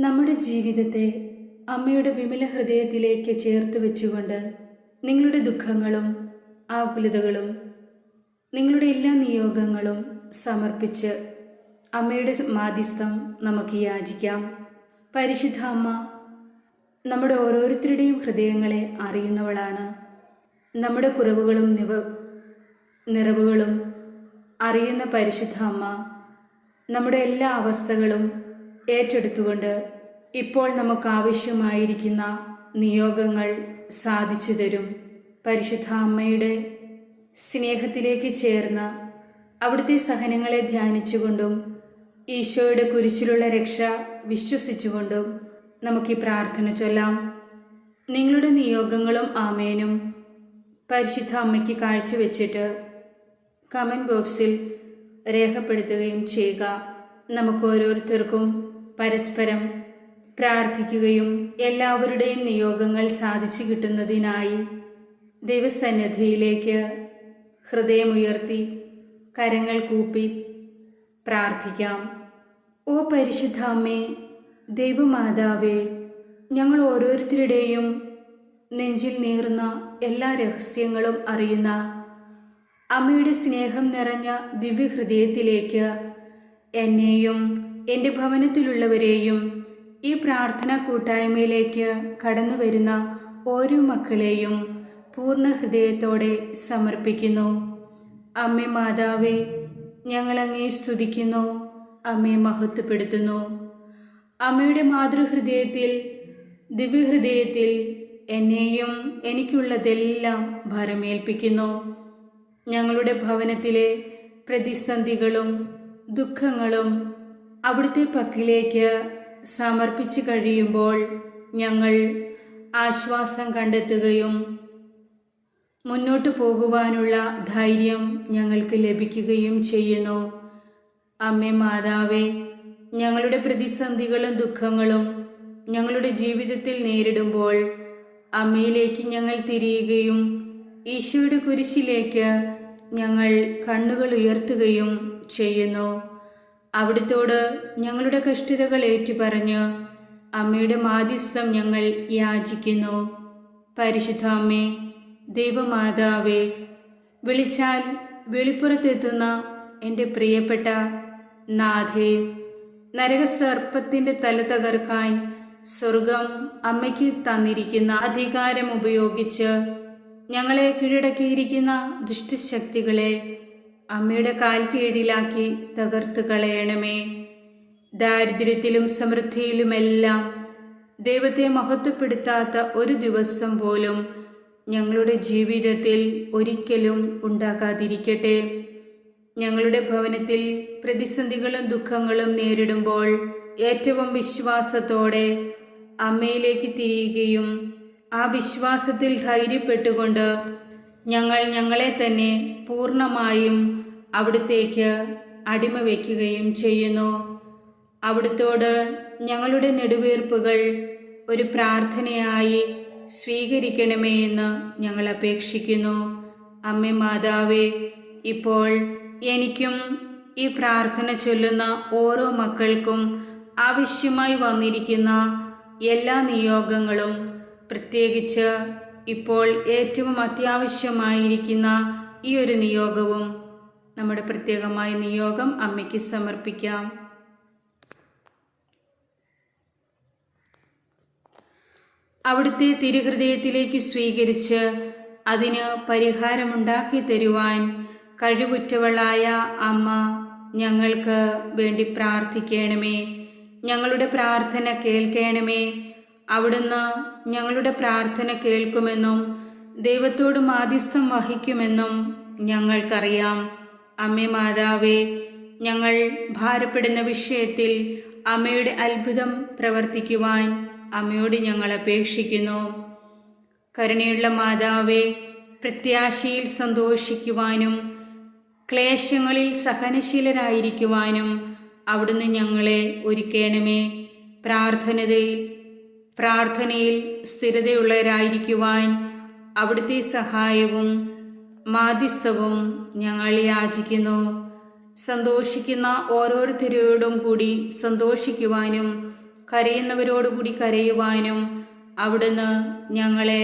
നമ്മുടെ ജീവിതത്തെ അമ്മയുടെ വിമല ഹൃദയത്തിലേക്ക് ചേർത്ത് വെച്ചുകൊണ്ട് നിങ്ങളുടെ ദുഃഖങ്ങളും ആകുലതകളും നിങ്ങളുടെ എല്ലാ നിയോഗങ്ങളും സമർപ്പിച്ച് അമ്മയുടെ മാധ്യസ്ഥം നമുക്ക് യാചിക്കാം. പരിശുദ്ധ അമ്മ നമ്മുടെ ഓരോരുത്തരുടെയും ഹൃദയങ്ങളെ അറിയുന്നവളാണ്. നമ്മുടെ കുറവുകളും നിറവുകളും അറിയുന്ന പരിശുദ്ധ അമ്മ നമ്മുടെ എല്ലാ അവസ്ഥകളും ഏറ്റെടുത്തുകൊണ്ട് ഇപ്പോൾ നമുക്ക് ആവശ്യമായിരിക്കുന്ന നിയോഗങ്ങൾ സാധിച്ചു തരും. പരിശുദ്ധ അമ്മയുടെ സ്നേഹത്തിലേക്ക് ചേർന്ന് അവിടുത്തെ സഹനങ്ങളെ ധ്യാനിച്ചുകൊണ്ടും ഈശോയുടെ കുരിശിലുള്ള രക്ഷ വിശ്വസിച്ചുകൊണ്ടും നമുക്ക് ഈ പ്രാർത്ഥന ചൊല്ലാം. നിങ്ങളുടെ നിയോഗങ്ങളും ആമേനും പരിശുദ്ധ അമ്മയ്ക്ക് കാഴ്ചവെച്ചിട്ട് കമൻറ്റ് ബോക്സിൽ രേഖപ്പെടുത്തുകയും ചെയ്യുക. നമുക്ക് ഓരോരുത്തർക്കും പരസ്പരം പ്രാർത്ഥിക്കുകയും എല്ലാവരുടെയും നിയോഗങ്ങൾ സാധിച്ചു കിട്ടുന്നതിനായി ദൈവസന്നിധിയിലേക്ക് ഹൃദയമുയർത്തി കരങ്ങൾ കൂപ്പി പ്രാർത്ഥിക്കാം. ഓ പരിശുദ്ധ അമ്മേ, ദൈവമാതാവേ, ഞങ്ങൾ ഓരോരുത്തരുടെയും നെഞ്ചിൽ നീറുന്ന എല്ലാ രഹസ്യങ്ങളും അറിയുന്ന അമ്മയുടെ സ്നേഹം നിറഞ്ഞ ദിവ്യഹൃദയത്തിലേക്ക് എന്നെയും എൻ്റെ ഭവനത്തിലുള്ളവരെയും ഈ പ്രാർത്ഥനാ കൂട്ടായ്മയിലേക്ക് കടന്നു വരുന്ന ഓരോ മക്കളെയും പൂർണ്ണ ഹൃദയത്തോടെ സമർപ്പിക്കുന്നു. അമ്മേ മാതാവേ, ഞങ്ങളങ്ങേ സ്തുതിക്കുന്നു, അമ്മയെ മഹത്വപ്പെടുത്തുന്നു. അമ്മയുടെ മാതൃഹൃദയത്തിൽ ദിവ്യഹൃദയത്തിൽ എന്നെയും എനിക്കുള്ളതെല്ലാം ഭരമേൽപ്പിക്കുന്നു. ഞങ്ങളുടെ ഭവനത്തിലെ പ്രതിസന്ധികളും ദുഃഖങ്ങളും അവിടുത്തെ പക്കലേക്ക് സമർപ്പിച്ചു കഴിയുമ്പോൾ ഞങ്ങൾ ആശ്വാസം കണ്ടെത്തുകയും മുന്നോട്ടു പോകുവാനുള്ള ധൈര്യം ഞങ്ങൾക്ക് ലഭിക്കുകയും ചെയ്യുന്നു. അമ്മേ മാതാവേ, ഞങ്ങളുടെ പ്രതിസന്ധികളും ദുഃഖങ്ങളും ഞങ്ങളുടെ ജീവിതത്തിൽ നേരിടുമ്പോൾ അമ്മയിലേക്ക് ഞങ്ങൾ തിരിയുകയും ഈശോയുടെ കുരിശിലേക്ക് ഞങ്ങൾ കണ്ണുകൾ ഉയർത്തുകയും ചെയ്യുന്നു. അവിടുത്തോട് ഞങ്ങളുടെ കഷ്ടതകൾ ഏറ്റുപറഞ്ഞ് അമ്മയുടെ മാധ്യസ്ഥം ഞങ്ങൾ യാചിക്കുന്നു. പരിശുദ്ധ അമ്മേ, ദൈവമാതാവേ, വിളിച്ചാൽ വെളിപ്പുറത്തെത്തുന്ന എൻ്റെ പ്രിയപ്പെട്ട നാഥേ, നരകസർപ്പത്തിൻ്റെ തല തകർക്കാൻ സ്വർഗം അമ്മയ്ക്ക് തന്നിരിക്കുന്ന അധികാരം ഉപയോഗിച്ച് ഞങ്ങളെ കീഴടക്കിയിരിക്കുന്ന ദുഷ്ടശക്തികളെ അമ്മയുടെ കാൽ കീഴിലാക്കി തകർത്ത് കളയണമേ. ദാരിദ്ര്യത്തിലും സമൃദ്ധിയിലുമെല്ലാം ദൈവത്തെ മഹത്വപ്പെടുത്താത്ത ഒരു ദിവസം പോലും ഞങ്ങളുടെ ജീവിതത്തിൽ ഒരിക്കലും ഉണ്ടാകാതിരിക്കട്ടെ. ഞങ്ങളുടെ ഭവനത്തിൽ പ്രതിസന്ധികളും ദുഃഖങ്ങളും നേരിടുമ്പോൾ ഏറ്റവും വിശ്വാസത്തോടെ അമ്മയിലേക്ക് തിരിയുകയും ആ വിശ്വാസത്തിൽ ധൈര്യപ്പെട്ടുകൊണ്ട് ഞങ്ങൾ ഞങ്ങളെ തന്നെ പൂർണ്ണമായും അവിടുത്തേക്ക് അടിമ വയ്ക്കുകയും ചെയ്യുന്നു. അവിടുത്തോട് ഞങ്ങളുടെ നെടുവീർപ്പുകൾ ഒരു പ്രാർത്ഥനയായി സ്വീകരിക്കണമേ എന്ന് ഞങ്ങൾ അപേക്ഷിക്കുന്നു. അമ്മേ മാതാവേ, ഇപ്പോൾ എനിക്കും ഈ പ്രാർത്ഥന ചൊല്ലുന്ന ഓരോ മക്കൾക്കും ആവശ്യമായി വന്നിരിക്കുന്ന എല്ലാ നിയോഗങ്ങളും, പ്രത്യേകിച്ച് ഇപ്പോൾ ഏറ്റവും അത്യാവശ്യമായിരിക്കുന്ന ഈ ഒരു നിയോഗവും, നമ്മുടെ പ്രത്യേകമായ നിയോഗം അമ്മയ്ക്ക് സമർപ്പിക്കാം. അവിടുത്തെ തിരുഹൃദയത്തിലേക്ക് സ്വീകരിച്ച് അതിന് പരിഹാരമുണ്ടാക്കി തരുവാൻ കഴിവുറ്റവളായ അമ്മ ഞങ്ങൾക്ക് വേണ്ടി പ്രാർത്ഥിക്കണമേ. ഞങ്ങളുടെ പ്രാർത്ഥന കേൾക്കണമേ. അവിടുന്ന് ഞങ്ങളുടെ പ്രാർത്ഥന കേൾക്കുമെന്നും ദൈവത്തോട് മാധ്യസ്ഥം വഹിക്കുമെന്നും ഞങ്ങൾക്കറിയാം. അമ്മേ മാതാവേ, ഞങ്ങൾ ഭാരപ്പെടുന്ന വിഷയത്തിൽ അമ്മയുടെ അത്ഭുതം പ്രവർത്തിക്കുവാൻ അമ്മയോട് ഞങ്ങൾ അപേക്ഷിക്കുന്നു. കരുണയുള്ള മാതാവേ, പ്രത്യാശയിൽ സന്തോഷിക്കുവാനും ക്ലേശങ്ങളിൽ സഹനശീലരായിരിക്കുവാനും അവിടുന്ന് ഞങ്ങളെ ഒരുക്കണമേ. പ്രാർത്ഥനയിൽ സ്ഥിരതയുള്ളവരായിരിക്കുവാൻ അവിടുത്തെ സഹായവും മാധ്യസ്ഥവും ഞങ്ങൾ യാചിക്കുന്നു. സന്തോഷിക്കുന്ന ഓരോരുത്തരോടും കൂടി സന്തോഷിക്കുവാനും കരയുന്നവരോടുകൂടി കരയുവാനും അവിടുന്ന് ഞങ്ങളെ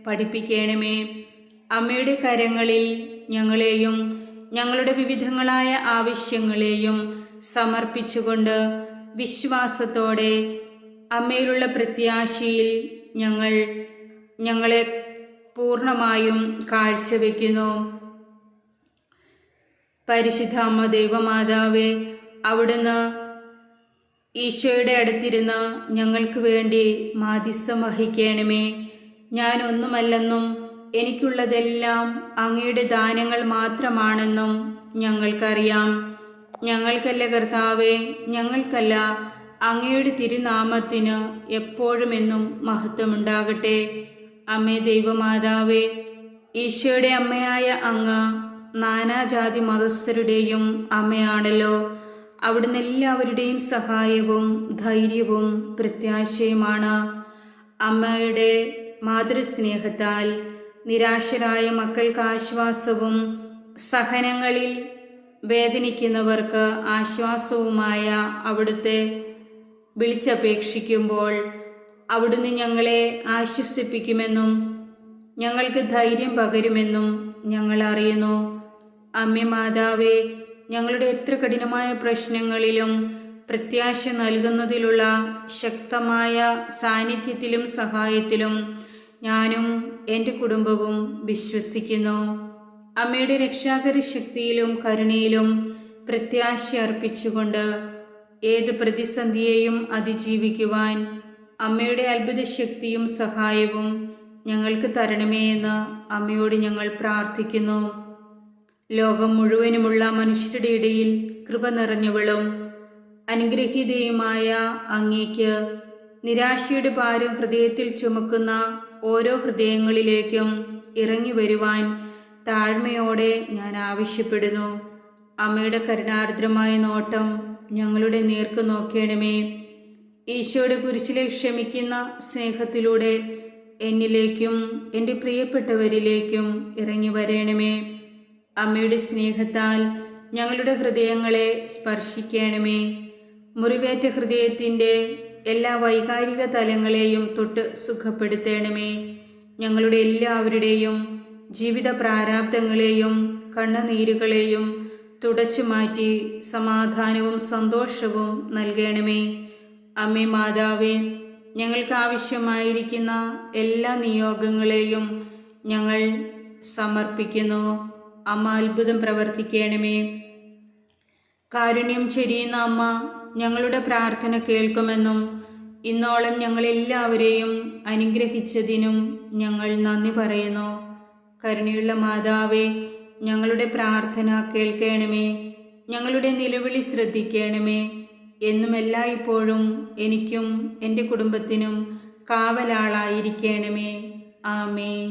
പഠിപ്പിക്കണമേ. അമ്മയുടെ കരങ്ങളിൽ ഞങ്ങളെയും ഞങ്ങളുടെ വിവിധങ്ങളായ ആവശ്യങ്ങളെയും സമർപ്പിച്ചുകൊണ്ട് വിശ്വാസത്തോടെ അമ്മയിലുള്ള പ്രത്യാശയിൽ ഞങ്ങളെ പൂർണ്ണമായും കാഴ്ചവെക്കുന്നു. പരിശുദ്ധ അമ്മ ദൈവമാതാവേ, അവിടുന്ന് ഈശോയുടെ അടുത്തിരുന്ന് ഞങ്ങൾക്ക് വേണ്ടി മാധ്യസ്ഥം വഹിക്കണമേ. ഞാൻ ഒന്നുമല്ലെന്നും എനിക്കുള്ളതെല്ലാം അങ്ങയുടെ ദാനങ്ങൾ മാത്രമാണെന്നും ഞങ്ങൾക്കറിയാം. ഞങ്ങൾക്കല്ല കർത്താവേ, ഞങ്ങൾക്കല്ല, അങ്ങയുടെ തിരുനാമത്തിന് എപ്പോഴും എന്നും മഹത്വമുണ്ടാകട്ടെ. അമ്മേ ദൈവമാതാവേ, ഈശോയുടെ അമ്മയായ അങ്ങ് നാനാജാതി മതസ്ഥരുടെയും അമ്മയാണല്ലോ. അവിടുന്ന് എല്ലാവരുടെയും സഹായവും ധൈര്യവും പ്രത്യാശയുമാണ്. അമ്മയുടെ മാതൃസ്നേഹത്താൽ നിരാശരായ മക്കൾക്ക് ആശ്വാസവും സഹനങ്ങളിൽ വേദനിക്കുന്നവർക്ക് ആശ്വാസവുമായ അവിടുത്തെ വിളിച്ചപേക്ഷിക്കുമ്പോൾ അവിടുന്ന് ഞങ്ങളെ ആശ്വസിപ്പിക്കുമെന്നും ഞങ്ങൾക്ക് ധൈര്യം പകരുമെന്നും ഞങ്ങൾ അറിയുന്നു. അമ്മേ മാതാവേ, ഞങ്ങളുടെ എത്ര കഠിനമായ പ്രശ്നങ്ങളിലും പ്രത്യാശ നൽകുന്നതിലുള്ള ശക്തമായ സാന്നിധ്യത്തിലും സഹായത്തിലും ഞാനും എൻ്റെ കുടുംബവും വിശ്വസിക്കുന്നു. അമ്മയുടെ രക്ഷാകര ശക്തിയിലും കരുണയിലും പ്രത്യാശ അർപ്പിച്ചുകൊണ്ട് ഏത് പ്രതിസന്ധിയെയും അതിജീവിക്കുവാൻ അമ്മയുടെ അത്ഭുത ശക്തിയും സഹായവും ഞങ്ങൾക്ക് തരണമേ എന്ന് അമ്മയോട് ഞങ്ങൾ പ്രാർത്ഥിക്കുന്നു. ലോകം മുഴുവനുമുള്ള മനുഷ്യരുടെ ഇടയിൽ കൃപ നിറഞ്ഞവളും അനുഗ്രഹീതയുമായ അങ്ങേക്ക് നിരാശയുടെ ഭാരം ഹൃദയത്തിൽ ചുമക്കുന്ന ഓരോ ഹൃദയങ്ങളിലേക്കും ഇറങ്ങി വരുവാൻ താഴ്മയോടെ ഞാൻ ആവശ്യപ്പെടുന്നു. അമ്മയുടെ കരുണാർദ്രമായ നോട്ടം ഞങ്ങളുടെ നേർക്ക് നോക്കണമേ. ഈശോയുടെ കുരിശിലെ ക്ഷമിക്കുന്ന സ്നേഹത്തിലൂടെ എന്നിലേക്കും എൻ്റെ പ്രിയപ്പെട്ടവരിലേക്കും ഇറങ്ങി വരണമേ. അമ്മയുടെ സ്നേഹത്താൽ ഞങ്ങളുടെ ഹൃദയങ്ങളെ സ്പർശിക്കണമേ. മുറിവേറ്റ ഹൃദയത്തിൻ്റെ എല്ലാ വൈകാരിക തലങ്ങളെയും തൊട്ട് സുഖപ്പെടുത്തണമേ. ഞങ്ങളുടെ എല്ലാവരുടെയും ജീവിത പ്രാരാബ്ദങ്ങളെയും കണ്ണുനീരുകളെയും തുടച്ചു മാറ്റി സമാധാനവും സന്തോഷവും നൽകണമേ. അമ്മേ മാതാവേ, ഞങ്ങൾക്ക് ആവശ്യമായിരിക്കുന്ന എല്ലാ നിയോഗങ്ങളെയും ഞങ്ങൾ സമർപ്പിക്കുന്നു. അമ്മ അത്ഭുതം പ്രവർത്തിക്കണമേ. കാരുണ്യം ചൊരിയുന്ന അമ്മ ഞങ്ങളുടെ പ്രാർത്ഥന കേൾക്കുമെന്നും ഇന്നോളം ഞങ്ങളെല്ലാവരെയും അനുഗ്രഹിച്ചതിനും ഞങ്ങൾ നന്ദി പറയുന്നു. കരുണയുള്ള മാതാവേ, ഞങ്ങളുടെ പ്രാർത്ഥന കേൾക്കണമേ. ഞങ്ങളുടെ നിലവിളി ശ്രദ്ധിക്കണമേ. എന്നും എല്ലായ്പ്പോഴും എനിക്കും എൻ്റെ കുടുംബത്തിനും കാവലാളായിരിക്കണമേ. ആമേൻ.